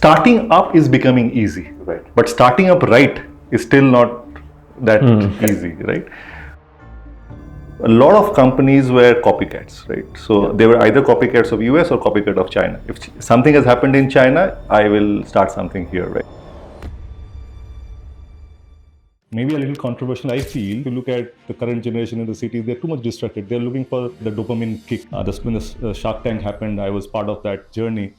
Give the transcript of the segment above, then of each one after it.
starting up is becoming easy, Right. but starting up right is still not that easy, right? A lot of companies were copycats, right? So they were either copycats of US or copycat of China. If something has happened in China, I will start something here, right? Maybe a little controversial, I feel. If you look at the current generation in the cities, they're too much distracted. They're looking for the dopamine kick. When the Shark Tank happened, I was part of that journey.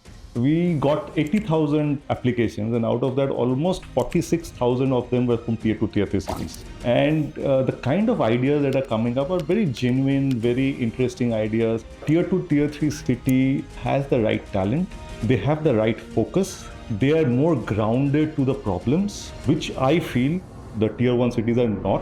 We got 80,000 applications, and out of that, almost 46,000 of them were from tier 2, tier 3 cities. And the kind of ideas that are coming up are very genuine, very interesting ideas. Tier 2, tier 3 city has the right talent, they have the right focus, they are more grounded to the problems, which I feel the tier 1 cities are not.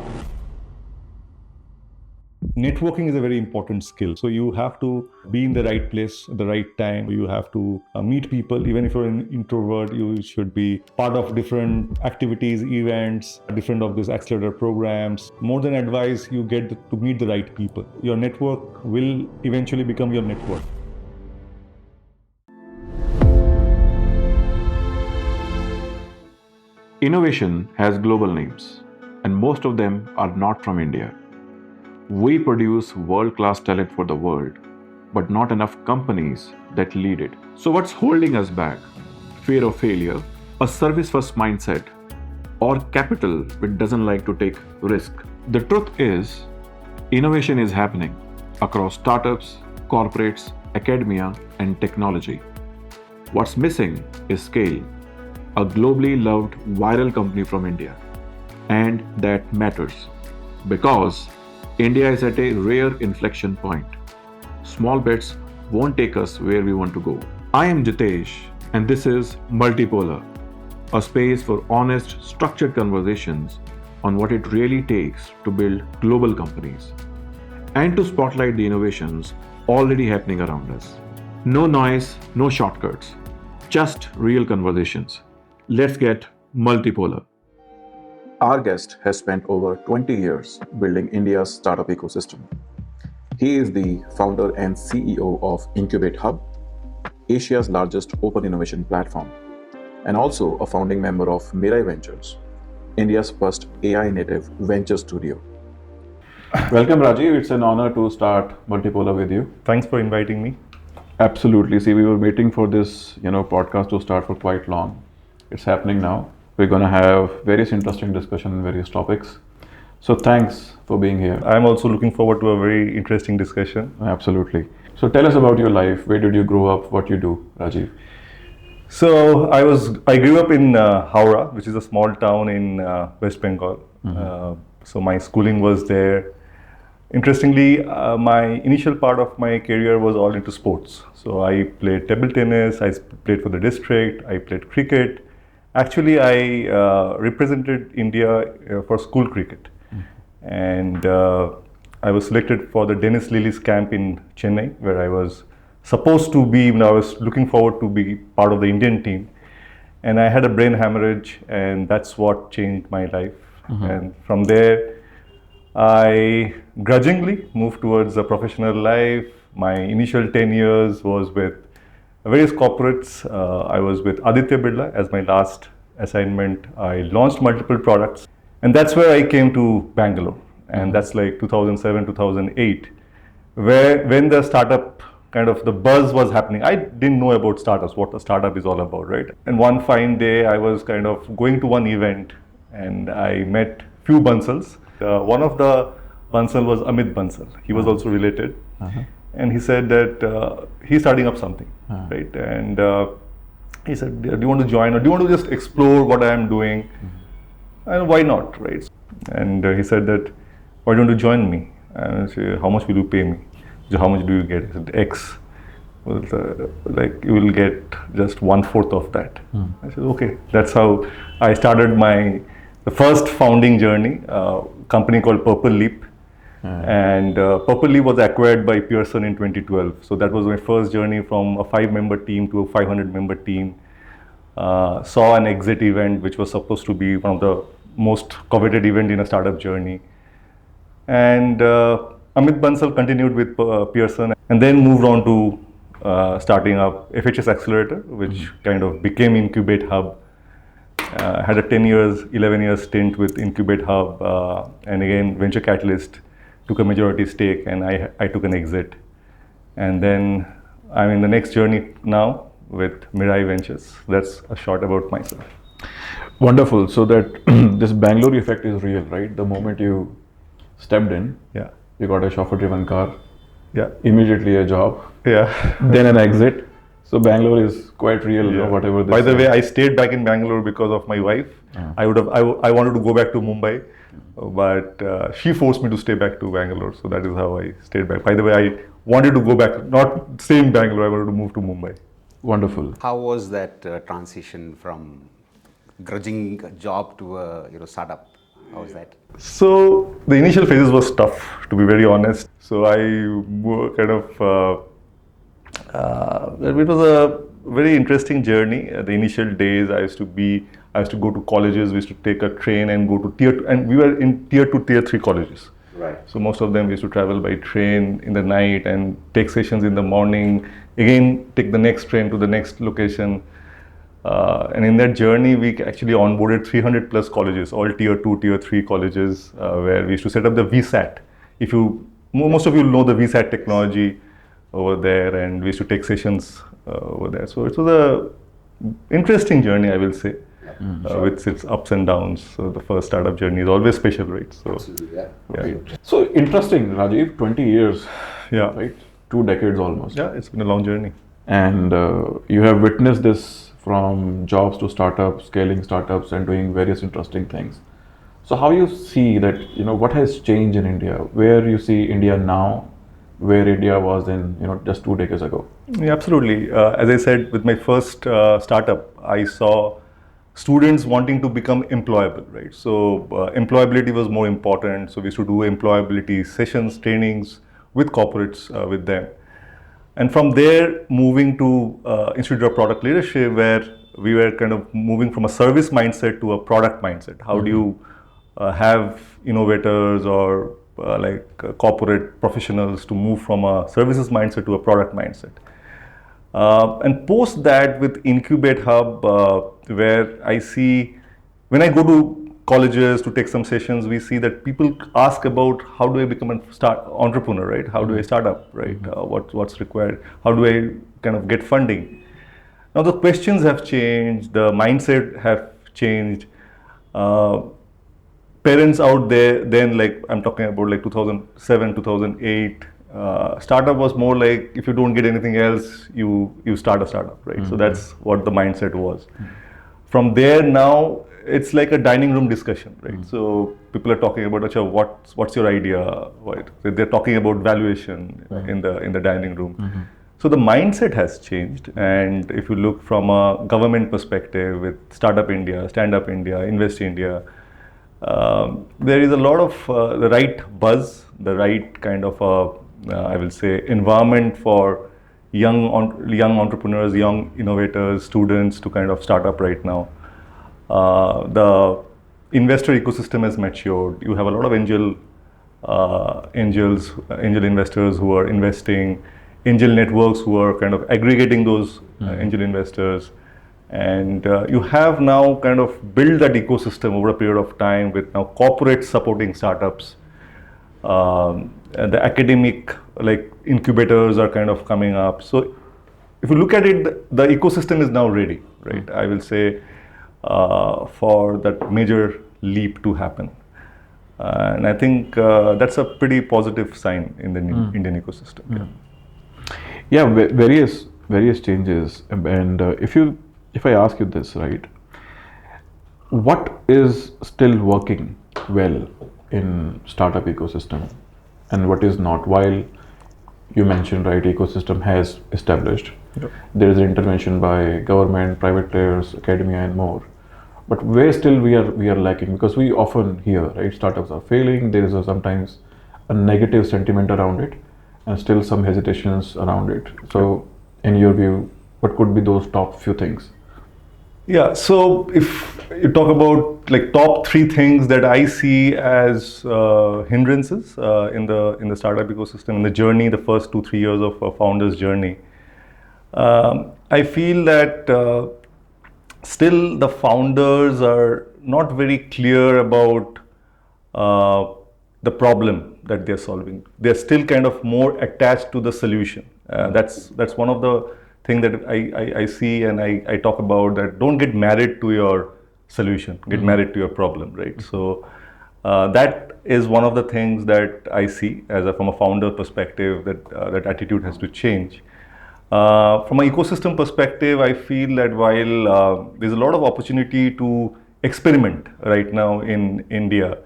Networking is a very important skill. So you have to be in the right place at the right time. You have to meet people. Even if you're an introvert, you should be part of different activities, events, different of these accelerator programs. More than advice, you get to meet the right people. Your network will eventually become your net worth. Innovation has global names, and most of them are not from India. We produce world-class talent for the world, but not enough companies that lead it. So what's holding us back? Fear of failure, a service-first mindset, or capital which doesn't like to take risk? The truth is, innovation is happening across startups, corporates, academia, and technology. What's missing is scale. A globally loved viral company from India. And that matters because India is at a rare inflection point. Small bets won't take us where we want to go. I am Jitesh, and this is Multipolar, a space for honest, structured conversations on what it really takes to build global companies and to spotlight the innovations already happening around us. No noise, no shortcuts, just real conversations. Let's get multipolar. Our guest has spent over 20 years building India's startup ecosystem. He is the founder and CEO of Incubate Hub, Asia's largest open innovation platform, and also a founding member of Mirai Ventures, India's first AI native venture studio. Welcome, Rajiv. It's an honor to start Multipolar with you. Thanks for inviting me. Absolutely. See, we were waiting for this, podcast to start for quite long. It's happening now. We're going to have various interesting discussion on various topics. So thanks for being here. I'm also looking forward to a very interesting discussion. Absolutely. So tell us about your life. Where did you grow up? What you do, Rajiv? So I grew up in Howrah, which is a small town in West Bengal. So my schooling was there. Interestingly, my initial part of my career was all into sports. So I played table tennis, I played for the district, I played cricket. Actually, I represented India for school cricket. And I was selected for the Dennis Lilly's camp in Chennai, where I was supposed to be, I was looking forward to be part of the Indian team. And I had a brain hemorrhage, and that's what changed my life. And from there, I grudgingly moved towards a professional life. My initial 10 years was with various corporates. I was with Aditya Birla as my last assignment. I launched multiple products, and that's where I came to Bangalore. And that's like 2007, 2008, when the startup kind of the buzz was happening. I didn't know about startups, what a startup is all about, right? And one fine day, I was kind of going to one event, and I met few Bansals. One of the Bansal was Amit Bansal. He was also related. And he said that he's starting up something, right? And he said, do you want to join, or do you want to just explore what I am doing? And why not, right? And he said that, why don't you join me? And I said, how much will you pay me? He said, how much do you get? I said, X. Well, like you will get just 1/4 of that. I said, okay. That's how I started the first founding journey, company called Purple Leap. And Purple Leap was acquired by Pearson in 2012. So that was my first journey from a 5-member team to a 500-member team. Saw an exit event, which was supposed to be one of the most coveted event in a startup journey. And Amit Bansal continued with Pearson and then moved on to starting up FHS Accelerator, which kind of became Incubate Hub. Had a 11 years stint with Incubate Hub, and again, Venture Catalyst took a majority stake, and I took an exit. And then I'm in the next journey now with Mirai Ventures. That's a short about myself. Wonderful. So that this Bangalore effect is real, right? The moment you stepped in, Yeah. you got a chauffeur-driven car, Yeah. immediately a job, Yeah. then an exit. So Bangalore is quite real, Yeah. whatever. By the way, I stayed back in Bangalore because of my wife. I wanted to go back to Mumbai, but she forced me to stay back to Bangalore. So that is how I stayed back. By the way, I wanted to go back, not stay in Bangalore. I wanted to move to Mumbai. Wonderful. How was that transition from grudging a job to a startup? How was that? So the initial phases was tough, to be very honest. So I kind of it was a very interesting journey. The initial days, I used to go to colleges. We used to take a train and go to tier 2, and we were in tier 2, tier 3 colleges. Right. So most of them we used to travel by train in the night and take sessions in the morning. Again, take the next train to the next location. And in that journey, we actually onboarded 300 plus colleges, all tier 2, tier 3 colleges, where we used to set up the VSAT. Most of you know the VSAT technology over there, and we used to take sessions over there. So it was a interesting journey, I will say, with its ups and downs. So the first startup journey is always special, right? So, Yeah. yeah. So interesting, Rajiv. 20 years, Yeah. right? 2 decades almost. Yeah, it's been a long journey. And you have witnessed this from jobs to startups, scaling startups, and doing various interesting things. So how you see that, what has changed in India? Where you see India now, where India was in, just 2 decades ago? Yeah, absolutely. As I said, with my first startup, I saw students wanting to become employable, right? So employability was more important. So we used to do employability sessions, trainings with corporates with them. And from there, moving to Institute of Product Leadership, where we were kind of moving from a service mindset to a product mindset. How do you have innovators or corporate professionals to move from a services mindset to a product mindset? And post that with Incubate Hub, where I see, when I go to colleges to take some sessions, we see that people ask about how do I become an entrepreneur, right? How do I start up, right? What's required? How do I kind of get funding? Now the questions have changed, the mindset have changed. Parents out there, then I'm talking about 2007, 2008, startup was more like, if you don't get anything else, you start a startup, right? So that's what the mindset was. From there now, it's like a dining room discussion, right? So people are talking about, Acha, what's your idea? Right? They're talking about valuation in the dining room. So the mindset has changed, and if you look from a government perspective with Startup India, Stand Up India, Invest India, there is a lot of the right buzz, the right kind of I will say environment for young entrepreneurs, young innovators, students to kind of start up right now. The investor ecosystem has matured. You have a lot of angel investors who are investing, angel networks who are kind of aggregating those angel investors. And you have now kind of built that ecosystem over a period of time with now corporates supporting startups. And the academic incubators are kind of coming up. So if you look at it, the ecosystem is now ready, right? I will say for that major leap to happen. And I think that's a pretty positive sign in the Indian ecosystem. Yeah, various changes. And if I ask you this, right, what is still working well in startup ecosystem and what is not? While you mentioned, right, ecosystem has established, there is an intervention by government, private players, academia, and more. But where still we are lacking? Because we often hear, right, startups are failing. There is sometimes a negative sentiment around it, and still some hesitations around it. So, in your view, what could be those top few things? Yeah, so if you talk about top 3 things that I see as hindrances in the startup ecosystem, in the journey, the first 2-3 years of a founder's journey, I feel that still the founders are not very clear about the problem that they're solving. They're still kind of more attached to the solution. That's one of the things that I see and I talk about, that don't get married to your solution, get married to your problem, right? So that is one of the things that I see as from a founder perspective, that that attitude has to change. From an ecosystem perspective, I feel that while there's a lot of opportunity to experiment right now in India,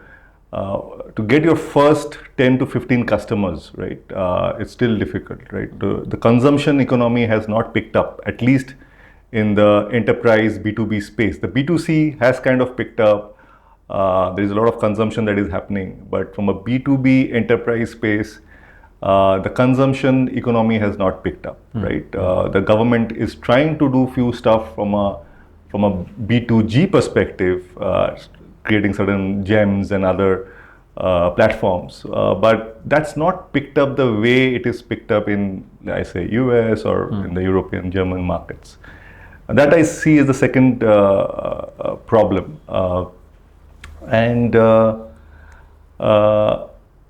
to get your first 10 to 15 customers, right, it's still difficult, right? The consumption economy has not picked up, at least in the enterprise B2B space. The B2C has kind of picked up. There is a lot of consumption that is happening, but from a B2B enterprise space, the consumption economy has not picked up, right? The government is trying to do few stuff from a B2G perspective, creating certain gems and other platforms, but that's not picked up the way it is picked up in, I say, US or in the European, German markets. And that I see as the second problem. And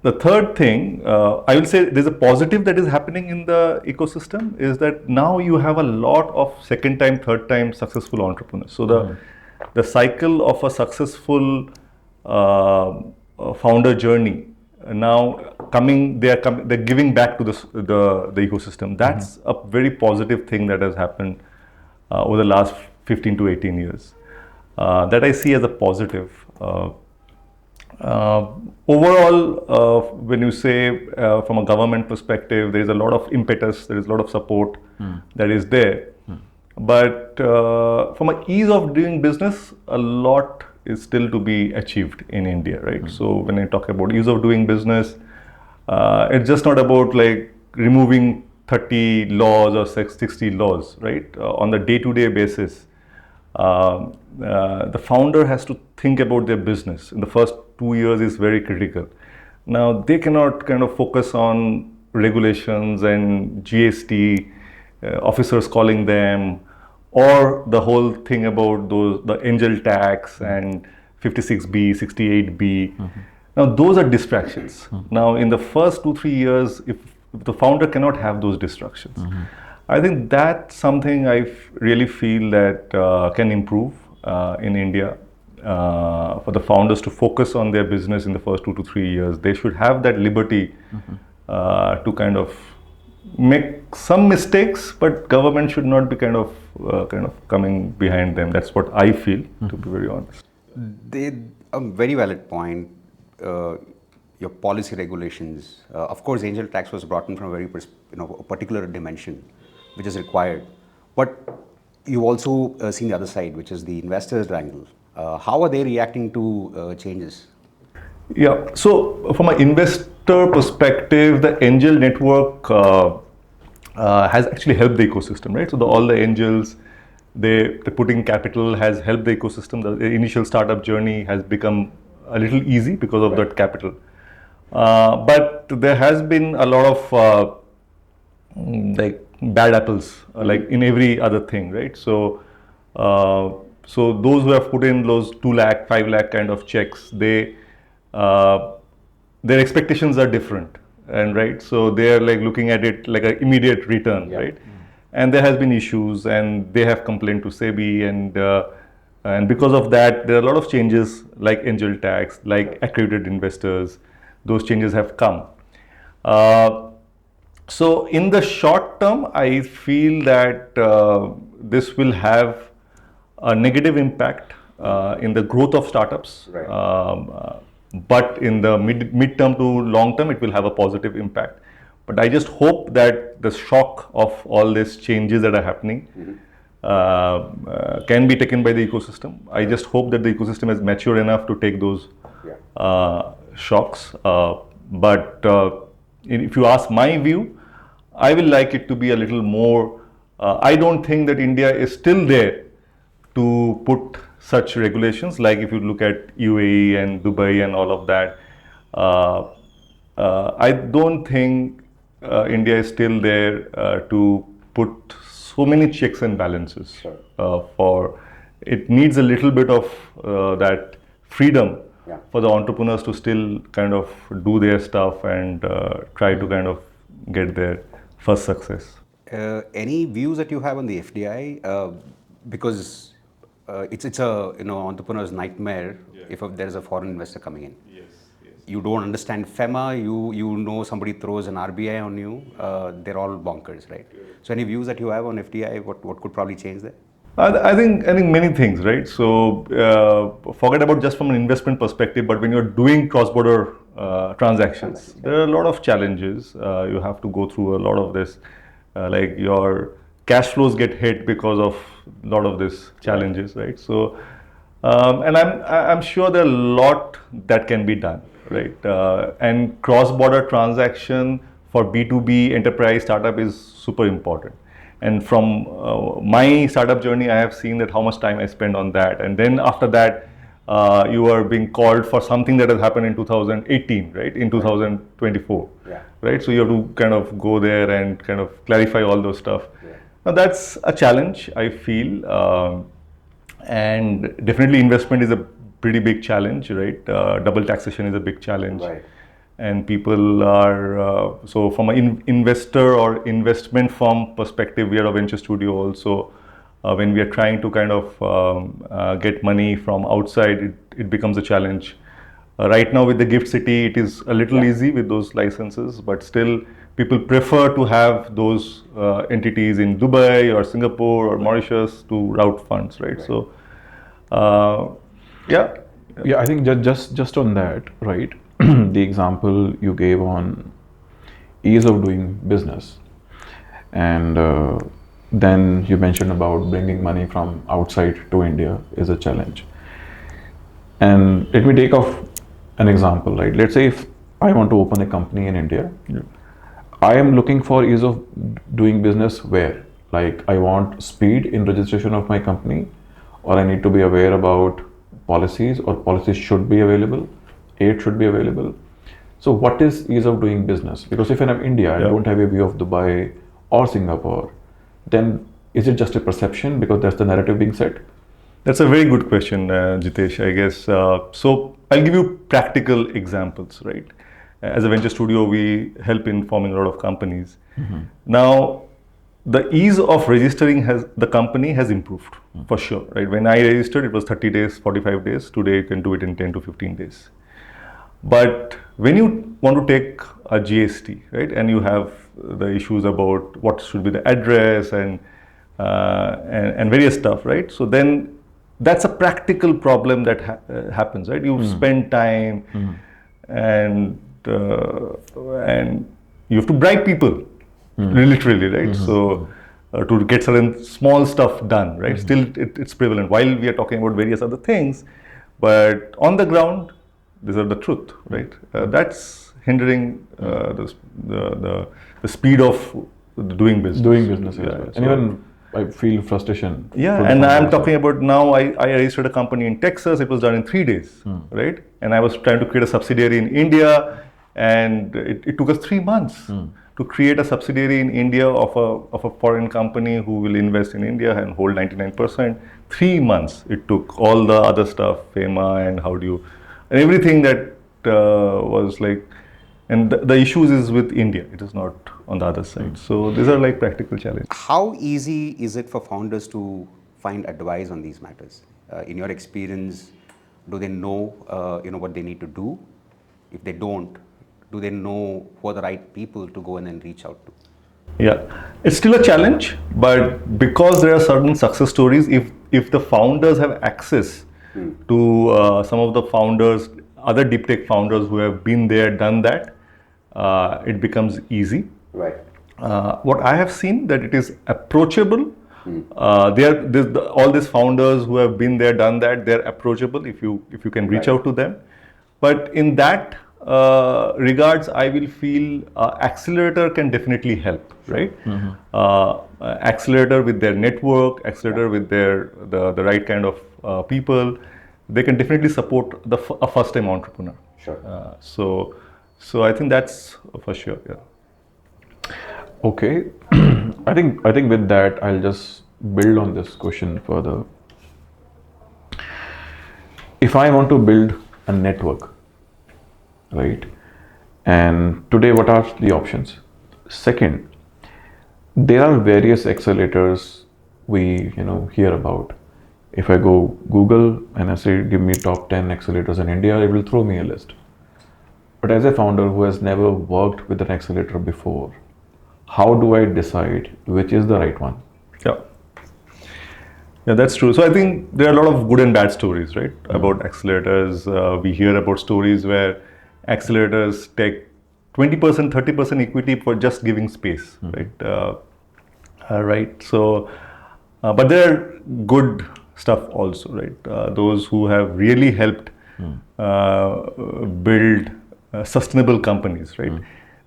the third thing, I will say there's a positive that is happening in the ecosystem, is that now you have a lot of second time, third time successful entrepreneurs. So the cycle of a successful founder journey now they're giving back to the ecosystem. That's a very positive thing that has happened over the last 15 to 18 years. That I see as a positive. Overall, when you say from a government perspective, there is a lot of impetus, there is a lot of support that is there. But from an ease of doing business, a lot is still to be achieved in India, right? So when I talk about ease of doing business, it's just not about like removing 30 laws or 60 laws, right? On the day-to-day basis, the founder has to think about their business. In the first 2 years is very critical. Now they cannot kind of focus on regulations and GST, officers calling them, or the whole thing about the angel tax and 56B, 68B. Now those are distractions. Now in the first 2-3 years, if the founder cannot have those distractions, I think that's something I really feel that can improve in India. For the founders to focus on their business in the first 2 to 3 years, they should have that liberty to kind of make some mistakes, but government should not be kind of coming behind them. That's what I feel, to be very honest. A very valid point. Your policy regulations, of course, angel tax was brought in from a very a particular dimension, which is required. But you've also seen the other side, which is the investors' angle. How are they reacting to changes? Yeah, so from an investor perspective, the angel network has actually helped the ecosystem, right? So all the angels, they putting capital has helped the ecosystem. The initial startup journey has become a little easy because of that capital. But there has been a lot of like bad apples, like in every other thing, right? So those who have put in those 2 lakh, 5 lakh kind of checks, their expectations are different, and right, so they are like looking at it like an immediate return, right? And there has been issues, and they have complained to SEBI, and because of that, there are a lot of changes like angel tax, like accredited investors. Those changes have come. So in the short term, I feel that this will have a negative impact in the growth of startups. Right. But in the mid-term to long term, it will have a positive impact. But I just hope that the shock of all these changes that are happening can be taken by the ecosystem. I just hope that the ecosystem is mature enough to take those shocks. But if you ask my view, I will like it to be a little more. I don't think that India is still there to put such regulations, like if you look at UAE and Dubai and all of that. I don't think India is still there to put so many checks and balances. Sure. For it needs a little bit of that freedom Yeah. for the entrepreneurs to still kind of do their stuff and try to kind of get their first success. Any views that you have on the FDI? Because it's a entrepreneur's nightmare if there is a foreign investor coming in. You don't understand FEMA. You know somebody throws an RBI on you. They're all bonkers, right? So any views that you have on FDI? What could probably change there? I think many things, right? So forget about just from an investment perspective, but when you're doing cross-border transactions, there are a lot of challenges. You have to go through a lot of this, like your cash flows get hit because of a lot of these challenges, right? So, and I'm sure there are a lot that can be done, right? And cross-border transaction for B2B enterprise startup is super important. And from my startup journey, I have seen that how much time I spend on that. And then after that, you are being called for something that has happened in 2018, right? In 2024, Yeah. right? So you have to kind of go there and kind of clarify all those stuff. Yeah. Now that's a challenge, I feel. And definitely investment is a pretty big challenge, right? Double taxation is a big challenge. Right. And people are, so from an investor or investment firm perspective, we are a venture studio also. When we are trying to kind of get money from outside, it becomes a challenge. Right now with the Gift City, it is a little easy with those licenses, but still people prefer to have those entities in Dubai or Singapore or Mauritius to route funds, right? So, yeah. Yeah, I think just on that, right? The example you gave on ease of doing business, and then you mentioned about bringing money from outside to India is a challenge. And let me take off an example, right? Let's say if I want to open a company in India, I am looking for ease of doing business where? Like I want speed in registration of my company, or I need to be aware about policies, or policies should be available, aid should be available. So what is ease of doing business? Because if I'm India, I don't have a view of Dubai or Singapore, then is it just a perception because that's the narrative being set? That's a very good question, Jitesh, I guess. So I'll give you practical examples, right? As a venture studio, we help in forming a lot of companies. Now, the ease of registering the company has improved for sure, right? When I registered, it was 30 days, 45 days. Today, you can do it in 10 to 15 days. But when you want to take a GST, right, and you have the issues about what should be the address and various stuff, right? So then that's a practical problem that happens, right? You spend time and you have to bribe people, literally, right? So to get certain small stuff done, right? Still, it's prevalent. While we are talking about various other things, but on the ground, these are the truth, right? That's hindering the speed of doing business. Doing business as Yeah, well. so- And even I feel frustration. Yeah, from the and I'm founders. talking about now, I registered a company in Texas, it was done in 3 days, right? And I was trying to create a subsidiary in India, and it took us 3 months to create a subsidiary in India of a foreign company who will invest in India and hold 99%. 3 months it took, all the other stuff, FEMA and how do you, and everything that was like, and the issues is with India, it is not on the other side. So these are like practical challenges. How easy is it for founders to find advice on these matters? In your experience, do they know what they need to do? If they don't, do they know who are the right people to go and then reach out to? Yeah, it's still a challenge, but because there are certain success stories, if the founders have access to some of the founders, other deep tech founders who have been there, done that, it becomes easy. Right. What I have seen that it is approachable. All these founders who have been there, done that, they're approachable if you can reach out to them. But in that regards, I will feel accelerator can definitely help, right? Accelerator with their network, accelerator with the right kind of people, they can definitely support a first-time entrepreneur. Sure. So I think that's for sure. Yeah. Okay, I think with that I'll just build on this question further. If I want to build a network, right? And today, what are the options? Second, there are various accelerators we hear about. If I go Google and I say give me top 10 accelerators in India, it will throw me a list. But as a founder who has never worked with an accelerator before, how do I decide which is the right one? Yeah. Yeah, that's true. So I think there are a lot of good and bad stories, right, about accelerators. We hear about stories where accelerators take 20%, 30% equity for just giving space, right? Right. So, but there are good stuff also, right? Those who have really helped build sustainable companies, right?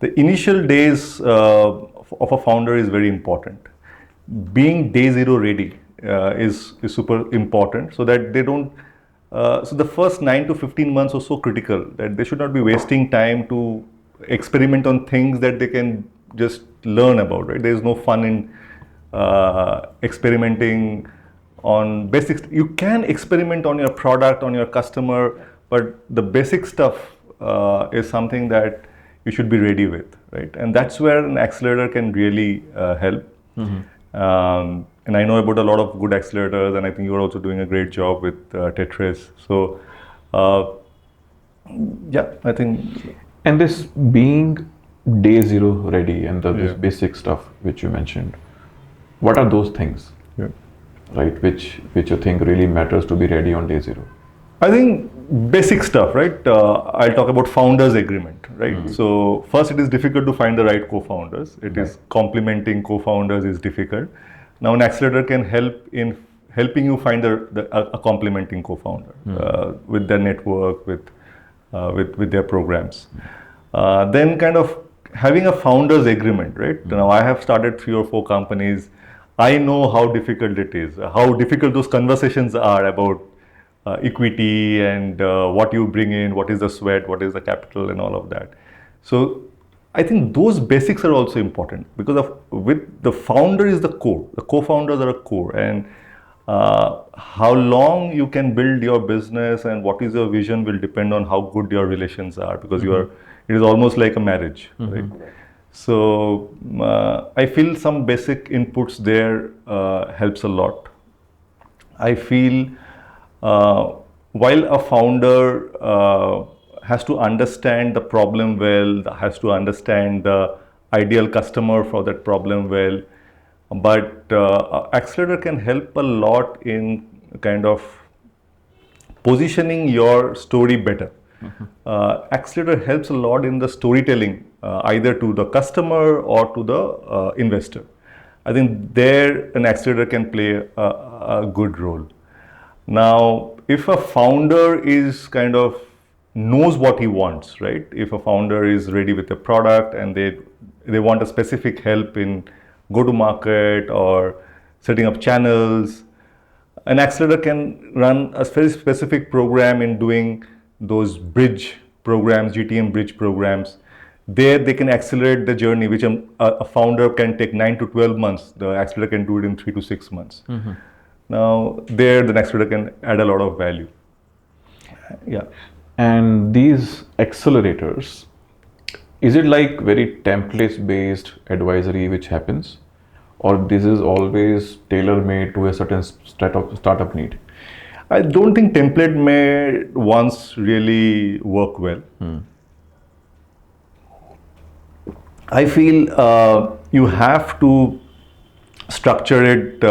The initial days of a founder is very important. Being day zero ready is super important, so that they don't. So the first 9 to 15 months are so critical that they should not be wasting time to experiment on things that they can just learn about, right? There is no fun in experimenting on basics. You can experiment on your product, on your customer, but the basic stuff is something that you should be ready with, right? And that's where an accelerator can really help. And I know about a lot of good accelerators, and I think you are also doing a great job with Tetris. So, yeah, I think. And this being day zero ready and this Yeah. basic stuff which you mentioned, what are those things, Yeah. right? Which you think really matters to be ready on day zero? I think basic stuff, right? I'll talk about founders agreement, right? So first, it is difficult to find the right co-founders. It is complementing co-founders is difficult. Now, an accelerator can help in helping you find a complementing co-founder with their network, with their programs. Then, kind of having a founders agreement, right? Now, I have started 3 or 4 companies. I know how difficult it is, how difficult those conversations are about equity and what you bring in, what is the sweat, what is the capital, and all of that. So I think those basics are also important, because with the founder is the core. The co-founders are a core, and how long you can build your business and what is your vision will depend on how good your relations are, because it is almost like a marriage, right? So I feel some basic inputs there helps a lot. I feel while a founder has to understand the problem well, has to understand the ideal customer for that problem well, but accelerator can help a lot in kind of positioning your story better. Accelerator helps a lot in the storytelling, either to the customer or to the investor. I think there an accelerator can play a good role. Now, if a founder is kind of knows what he wants, right? If a founder is ready with a product and they want a specific help in go to market or setting up channels, an accelerator can run a very specific program in doing those bridge programs, GTM bridge programs. There they can accelerate the journey, which a founder can take 9 to 12 months. The accelerator can do it in 3 to 6 months. Now, there the accelerator can add a lot of value. Yeah. And these accelerators, is it like very templates based advisory which happens, or this is always tailor made to a certain startup need? I don't think template made ones really work well. I feel you have to structure it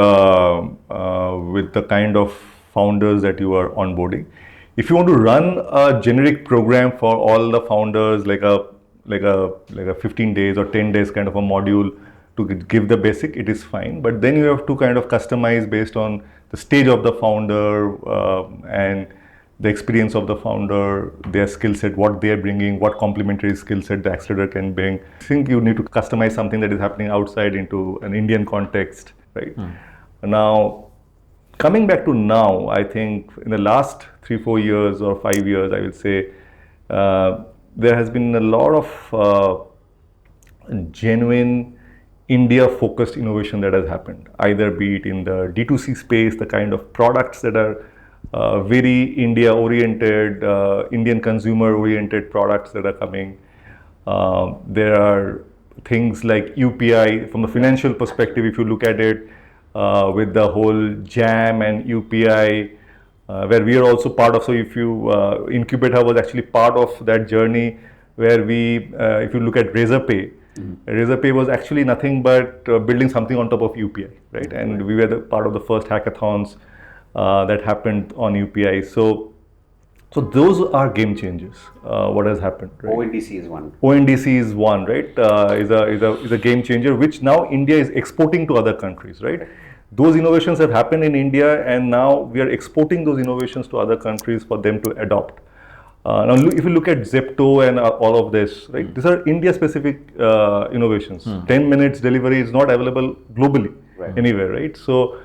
with the kind of founders that you are onboarding. If you want to run a generic program for all the founders, like a 15 days or 10 days kind of a module to give the basic, it is fine. But then you have to kind of customize based on the stage of the founder and the experience of the founder, their skill set, what they are bringing, what complementary skill set the accelerator can bring. I think you need to customize something that is happening outside into an Indian context, right? Now, coming back to now, I think in the last 3-4 years or 5 years, I would say there has been a lot of genuine India-focused innovation that has happened, either be it in the D2C space, the kind of products that are very India-oriented, Indian consumer-oriented products that are coming. There are things like UPI from the financial perspective, if you look at it, with the whole JAM and UPI, where we are also part of. So if you, Incubator was actually part of that journey where we, if you look at Razorpay, Razorpay was actually nothing but building something on top of UPI, right? And we were the part of the first hackathons that happened on UPI. So those are game changers. What has happened? Right? ONDC is one. ONDC is one, right? Is a game changer, which now India is exporting to other countries, right? Those innovations have happened in India, and now we are exporting those innovations to other countries for them to adopt. Now, if you look at Zepto and all of this, right? These are India-specific innovations. 10 minutes delivery is not available globally anywhere, right? So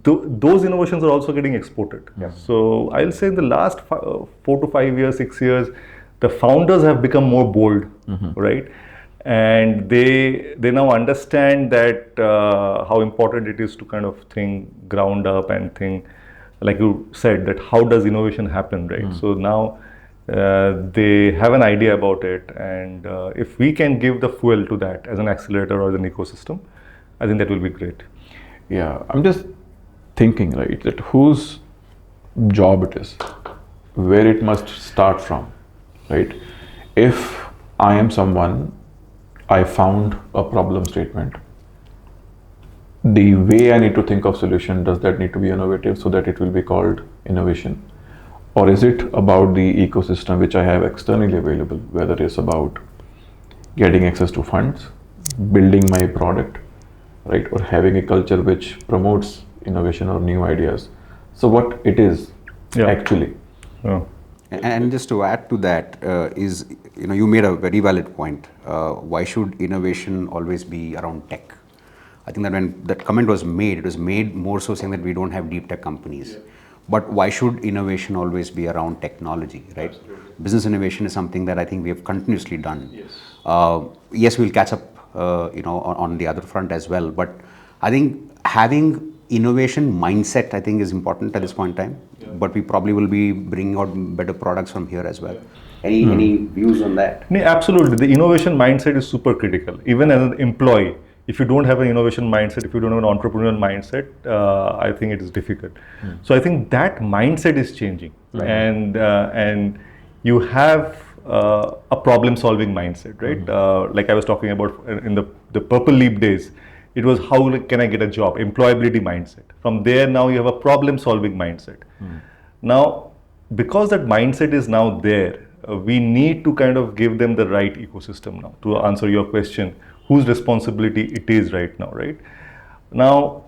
those innovations are also getting exported. So I'll say in the last 4 to 5 years, 6 years, the founders have become more bold, right? And they now understand that how important it is to kind of think ground up and think, like you said, that how does innovation happen, right? So now they have an idea about it, and if we can give the fuel to that as an accelerator or as an ecosystem, I think that will be great. Yeah, I'm just thinking, right, that whose job it is, where it must start from, right? If I am someone, I found a problem statement, the way I need to think of solution, does that need to be innovative so that it will be called innovation? Or is it about the ecosystem which I have externally available, whether it's about getting access to funds, building my product, right, or having a culture which promotes innovation or new ideas? So what it is actually. And just to add to that, is, you made a very valid point. Why should innovation always be around tech? I think that when that comment was made, it was made more so saying that we don't have deep tech companies. But why should innovation always be around technology, right? Absolutely. Business innovation is something that I think we have continuously done. Yes, we'll catch up, on the other front as well. But I think having innovation mindset, I think, is important at this point in time. But we probably will be bringing out better products from here as well. Any views on that? No, absolutely. The innovation mindset is super critical. Even as an employee, if you don't have an innovation mindset, if you don't have an entrepreneurial mindset, I think it is difficult. So I think that mindset is changing, and you have a problem-solving mindset, right? Like I was talking about in the Purple Leap days, it was how can I get a job, employability mindset. From there, now you have a problem-solving mindset. Now, because that mindset is now there, we need to kind of give them the right ecosystem now. To answer your question, whose responsibility it is right now, right? Now,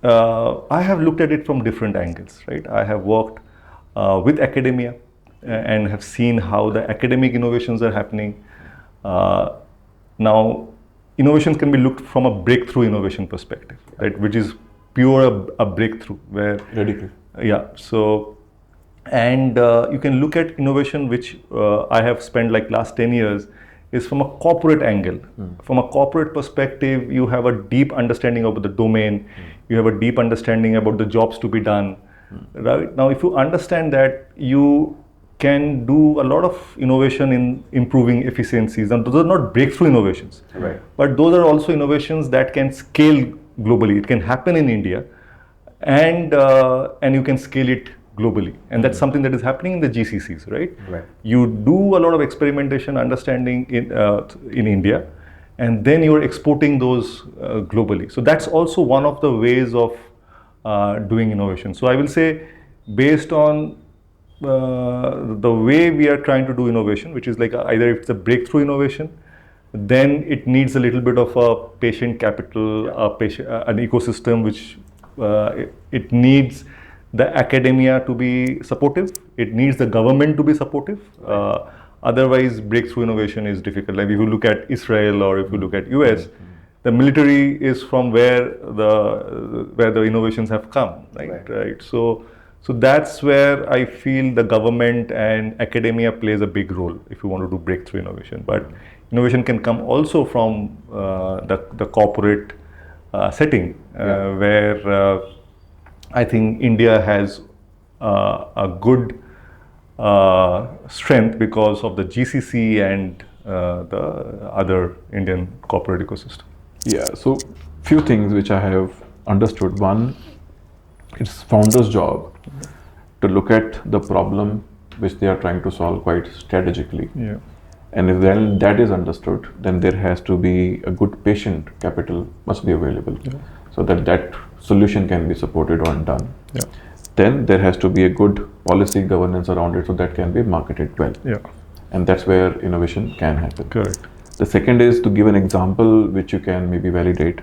I have looked at it from different angles, right? I have worked with academia and have seen how the academic innovations are happening. Now, innovations can be looked from a breakthrough innovation perspective, right? Which is pure a breakthrough where... Radical. Yeah, so, and you can look at innovation, which I have spent like last 10 years, is from a corporate angle. From a corporate perspective, you have a deep understanding of the domain, you have a deep understanding about the jobs to be done. Right? Now, if you understand that, you can do a lot of innovation in improving efficiencies, and those are not breakthrough innovations, but those are also innovations that can scale globally. It can happen in India, and you can scale it globally, and that's something that is happening in the GCCs, right? You do a lot of experimentation, understanding in India, and then you're exporting those globally. So that's also one of the ways of doing innovation. So I will say, based on the way we are trying to do innovation, which is like either if it's a breakthrough innovation, then it needs a little bit of a patient capital, an ecosystem, which it needs the academia to be supportive, it needs the government to be supportive. Otherwise, breakthrough innovation is difficult. Like if you look at Israel or if you look at US, the military is from where the innovations have come, right? So that's where I feel the government and academia plays a big role if you want to do breakthrough innovation. But innovation can come also from the corporate setting, where I think India has a good strength because of the GCC and the other Indian corporate ecosystem. Yeah, so few things which I have understood. One, it's founder's job to look at the problem which they are trying to solve quite strategically. Yeah. And if then that is understood, then there has to be a good patient capital must be available, so that that solution can be supported or done. Yeah. Then there has to be a good policy governance around it, so that can be marketed well. Yeah. And that's where innovation can happen. Correct. The second is to give an example which you can maybe validate.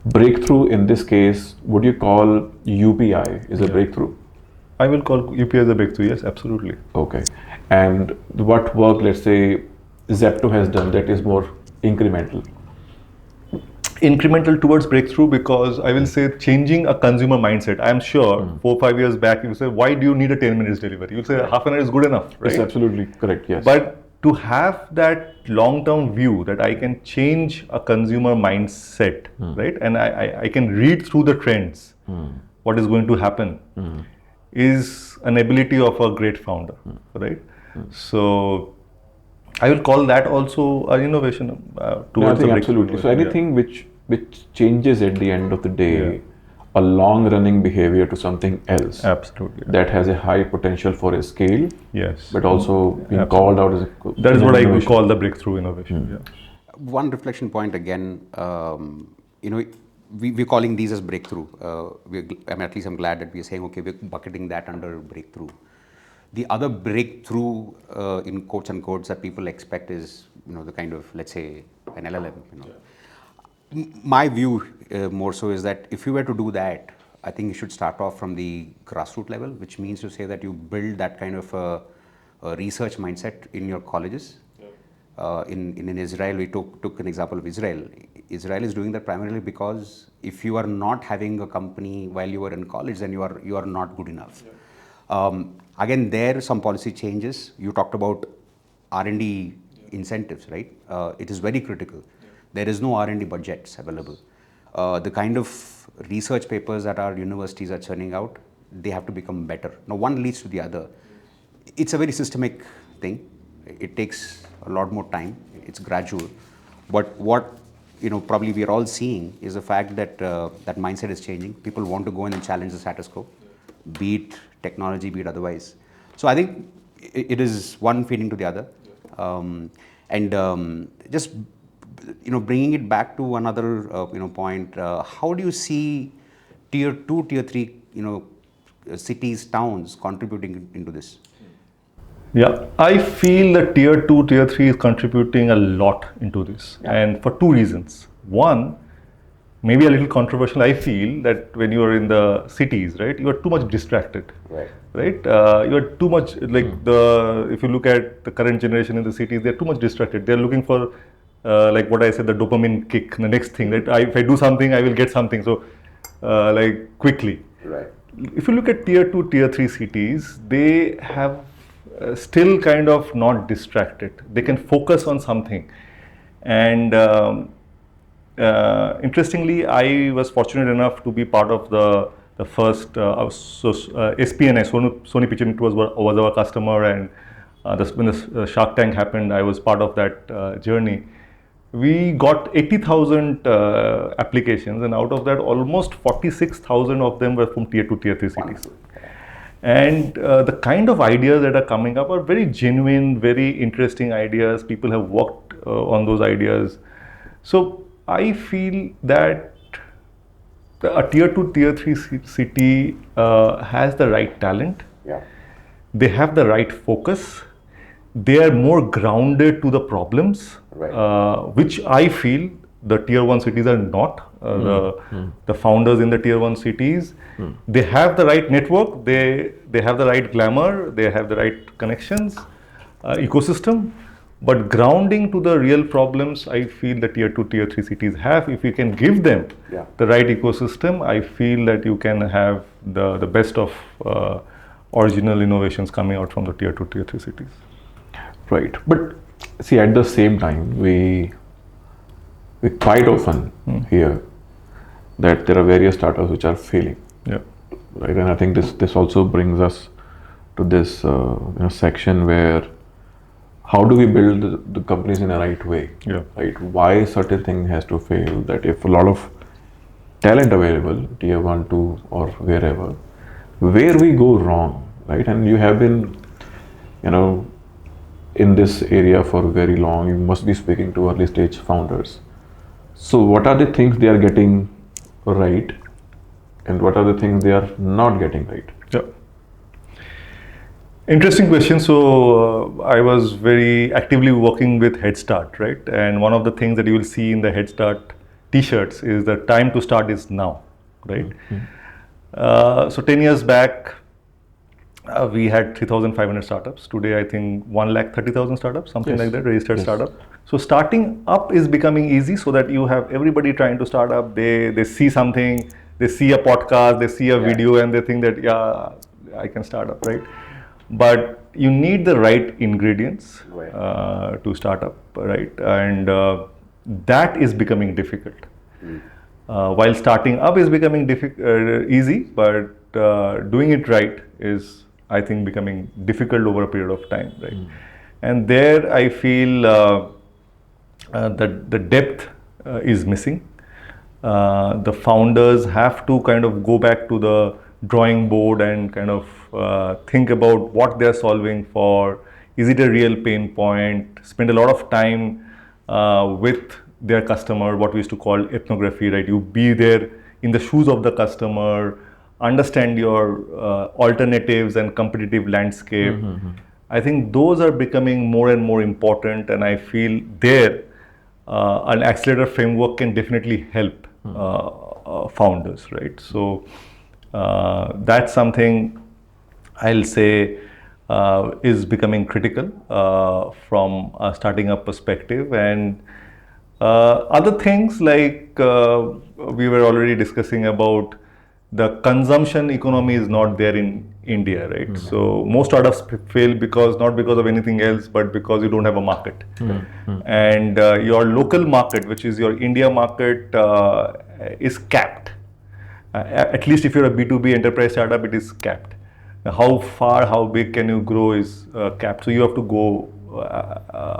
Breakthrough in this case, would you call UPI is a breakthrough? I will call UPI as a breakthrough. Yes, absolutely. Okay. And what work, let's say, Zepto has done that is more incremental? Incremental towards breakthrough, because I will say changing a consumer mindset. I am sure 4 or 5 years back you say, why do you need a 10 minutes delivery? You'll say half an hour is good enough, right? It's absolutely correct, yes. But to have that long-term view that I can change a consumer mindset, right? And I can read through the trends, what is going to happen, is an ability of a great founder, right? So I will call that also an innovation towards the breakthrough. Absolutely. So anything which changes at the end of the day a long-running behavior to something else. Absolutely. That has a high potential for a scale. Yes. But also being called out as a that is what I would call the breakthrough innovation. One reflection point again, we're calling these as breakthrough. At least I'm glad that we're saying, okay, we're bucketing that under breakthrough. The other breakthrough, in quotes and quotes, that people expect is, the kind of, let's say, an LLM. My view more so is that if you were to do that, I think you should start off from the grassroots level, which means to say that you build that kind of a research mindset in your colleges. In Israel, we took an example of Israel. Israel is doing that primarily because if you are not having a company while you are in college, then you are not good enough. Again, there some policy changes. You talked about R&D incentives, right? It is very critical. There is no R&D budgets available. The kind of research papers that our universities are churning out, they have to become better. Now, one leads to the other. It's a very systemic thing. It takes a lot more time. It's gradual. But what probably we are all seeing is the fact that that mindset is changing. People want to go in and challenge the status quo, be it technology, be it otherwise. So I think it is one feeding to the other. Just bringing it back to another point, how do you see tier 2, tier 3 cities, towns contributing into this? Yeah, I feel that tier 2, tier 3 is contributing a lot into this, and for two reasons. One, maybe a little controversial, I feel that when you are in the cities, right, you are too much distracted. Right? You are too much, if you look at the current generation in the cities, they're too much distracted. They're looking for, like what I said, the dopamine kick, the next thing, right? If I do something, I will get something. So, quickly. Right. If you look at tier 2, tier 3 cities, they have still kind of not distracted. They can focus on something. And interestingly, I was fortunate enough to be part of the first SPNI, Sony Picture Network was our customer, and when the Shark Tank happened, I was part of that journey. We got 80,000 applications, and out of that, almost 46,000 of them were from tier 2, tier 3 cities. And the kind of ideas that are coming up are very genuine, very interesting ideas. People have worked on those ideas. So I feel that a tier 2, tier 3 city has the right talent. They have the right focus. They are more grounded to the problems, which I feel the tier 1 cities are not. The founders in the tier 1 cities, they have the right network, they have the right glamour, they have the right connections, ecosystem, but grounding to the real problems, I feel the tier 2, tier 3 cities have. If you can give them the right ecosystem, I feel that you can have the best of original innovations coming out from the tier 2, tier 3 cities. Right. But see, at the same time, we quite often hear that there are various startups which are failing, Yeah. right? And I think this also brings us to this section where how do we build the companies in a right way, Yeah. right? Why certain thing has to fail? That if a lot of talent available, tier 1, 2, or wherever, where we go wrong, right? And you have been, in this area for very long. You must be speaking to early stage founders. So what are the things they are getting right, and what are the things they are not getting right? Yeah. Interesting question. So I was very actively working with Head Start, right? And one of the things that you will see in the Head Start T-shirts is the time to start is now, right? So 10 years back, we had 3,500 startups. Today, I think 130,000 startups, something Yes. like that, registered Yes. startup. So starting up is becoming easy, so that you have everybody trying to start up. They see something, they see a podcast, they see a video, and they think that, yeah, I can start up, right? But you need the right ingredients to start up, right? And that is becoming difficult. While starting up is becoming easy, but doing it right is, I think, becoming difficult over a period of time, right? And there I feel that the depth is missing. The founders have to kind of go back to the drawing board and kind of think about what they're solving for. Is it a real pain point? Spend a lot of time with their customer, what we used to call ethnography, right? You be there in the shoes of the customer, understand your alternatives and competitive landscape. I think those are becoming more and more important, and I feel there an accelerator framework can definitely help founders, right? So that's something I'll say is becoming critical from a starting up perspective. And other things like we were already discussing about the consumption economy is not there in India, right? So most startups fail because not because of anything else, but because you don't have a market. And your local market, which is your India market, is capped. At least if you're a B2B enterprise startup, it is capped. How far, how big can you grow is capped. So you have to go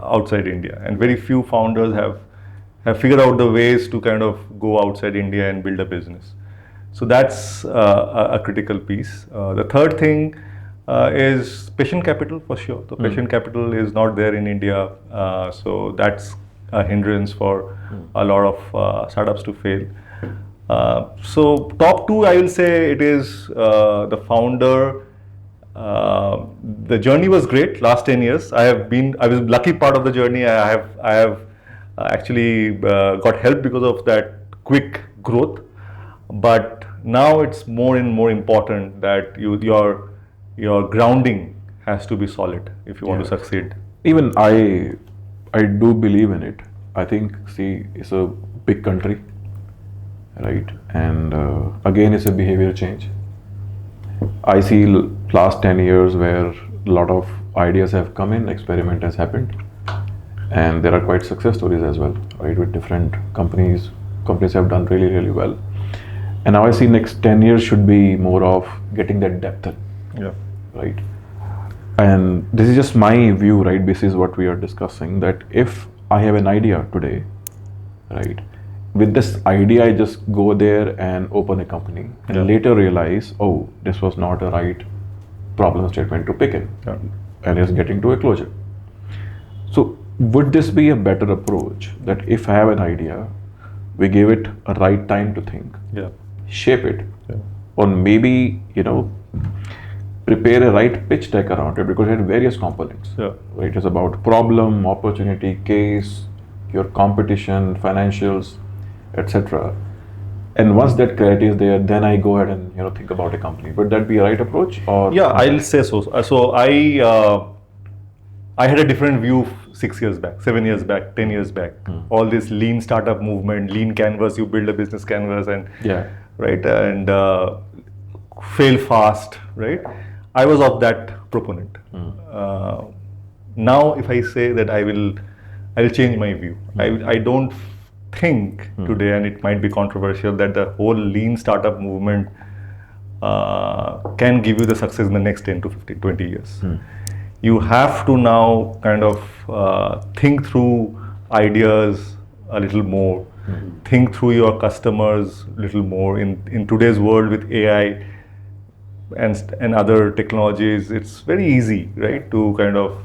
outside India, and very few founders have figured out the ways to kind of go outside India and build a business. So that's a critical piece. The third thing is patient capital, for sure. The patient capital is not there in India, so that's a hindrance for a lot of startups to fail. So top two, I will say it is the founder. The journey was great last 10 years. I was lucky part of the journey. I have actually got help because of that quick growth. But now it's more and more important that your grounding has to be solid if you want to succeed. Even I do believe in it. I think, see, it's a big country, right? And again, it's a behavior change. I see last 10 years where a lot of ideas have come in, experiment has happened, and there are quite success stories as well, right? With different companies have done really, really well. And now I see next 10 years should be more of getting that depth in, Yeah. right? And this is just my view, right? This is what we are discussing, that if I have an idea today, right? With this idea, I just go there and open a company and later realize, oh, this was not a right problem statement to pick in, and it's getting to a closure. So would this be a better approach, that if I have an idea, we give it a right time to think, shape it, or maybe, prepare a right pitch deck around it, because it has various components, right? It's about problem, opportunity, case, your competition, financials, etc. And once that clarity is there, then I go ahead and think about a company. Would that be a right approach? Or Yeah, I'll say so. So I had a different view 6 years back, 7 years back, 10 years back. All this lean startup movement, lean canvas, you build a business canvas and right, and fail fast, right? I was of that proponent. Now, if I say that I will I'll change my view. I don't think today, and it might be controversial, that the whole lean startup movement can give you the success in the next 10 to 15, 20 years. You have to now kind of think through ideas a little more, think through your customers a little more. In today's world with AI and other technologies, it's very easy, right, to kind of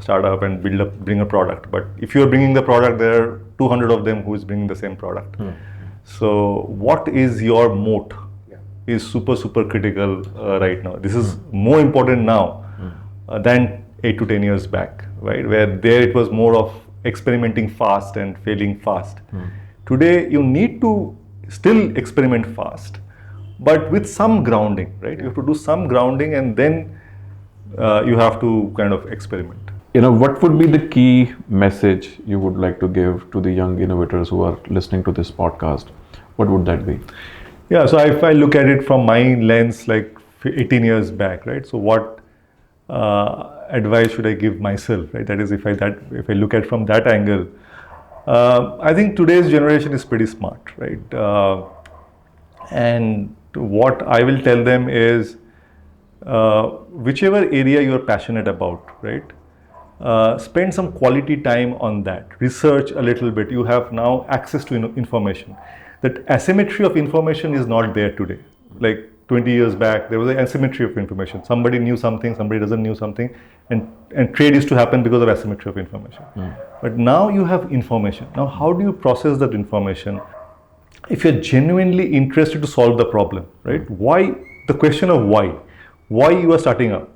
start up and bring a product. But if you're bringing the product, there are 200 of them who is bringing the same product. So what is your moat is super critical right now. This is more important now than 8 to 10 years back, right? Where there it was more of experimenting fast and failing fast. Today you need to still experiment fast, but with some grounding, right? You have to do some grounding, and then you have to kind of experiment. What would be the key message you would like to give to the young innovators who are listening to this podcast? What would that be? Yeah, so if I look at it from my lens, like 18 years back, right? So what advice should I give myself, right? That is, if I look at from that angle, I think today's generation is pretty smart, right? And what I will tell them is, whichever area you are passionate about, right? Spend some quality time on that. Research a little bit. You have now access to information. That asymmetry of information is not there today. Like 20 years back, there was an asymmetry of information. Somebody knew something, somebody doesn't know something, and trade used to happen because of asymmetry of information. But now you have information. Now, how do you process that information? If you're genuinely interested to solve the problem, right? Why? The question of why you are starting up.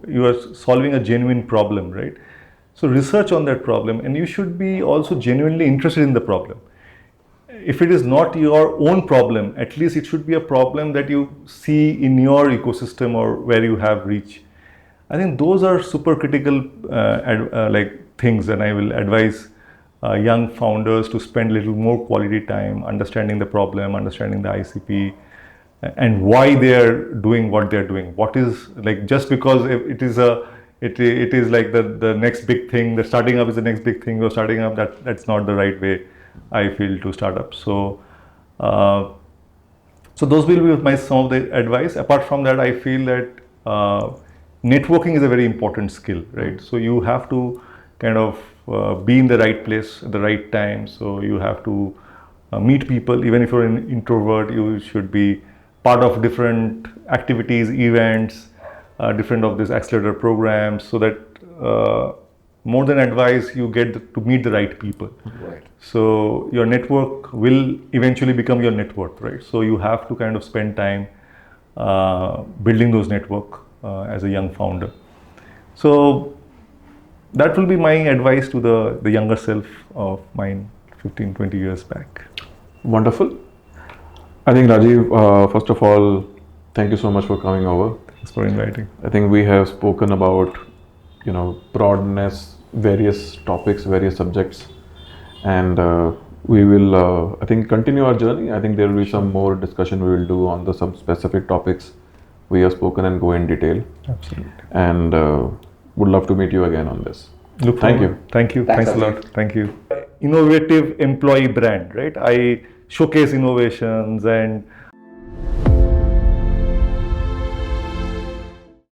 You are solving a genuine problem, right? So research on that problem, and you should be also genuinely interested in the problem. If it is not your own problem, at least it should be a problem that you see in your ecosystem or where you have reach. I think those are super critical like things, and I will advise young founders to spend a little more quality time understanding the problem, understanding the ICP, and why they are doing what they are doing. What is, like, just because it is like the next big thing, the starting up is the next big thing, or starting up, that's not the right way, I feel, to start up. So so those will be some of the advice. Apart from that, I feel that networking is a very important skill, right? So you have to kind of be in the right place at the right time. So you have to meet people. Even if you're an introvert, you should be part of different activities, events, different of these accelerator programs, so that more than advice, you get to meet the right people. Right. So your network will eventually become your net worth, right? So you have to kind of spend time building those network as a young founder. So that will be my advice to the younger self of mine 15, 20 years back. Wonderful. I think, Rajiv, first of all, thank you so much for coming over. Thanks for inviting. I think we have spoken about, broadness, various topics, various subjects, and we will, I think, continue our journey. I think there will be some more discussion we will do on some specific topics we have spoken and go in detail. Absolutely. And would love to meet you again on this. Thank you. Thank you. Thanks Thanks a Rajiv. lot. Thank you. Innovative employee brand, right? I showcase innovations and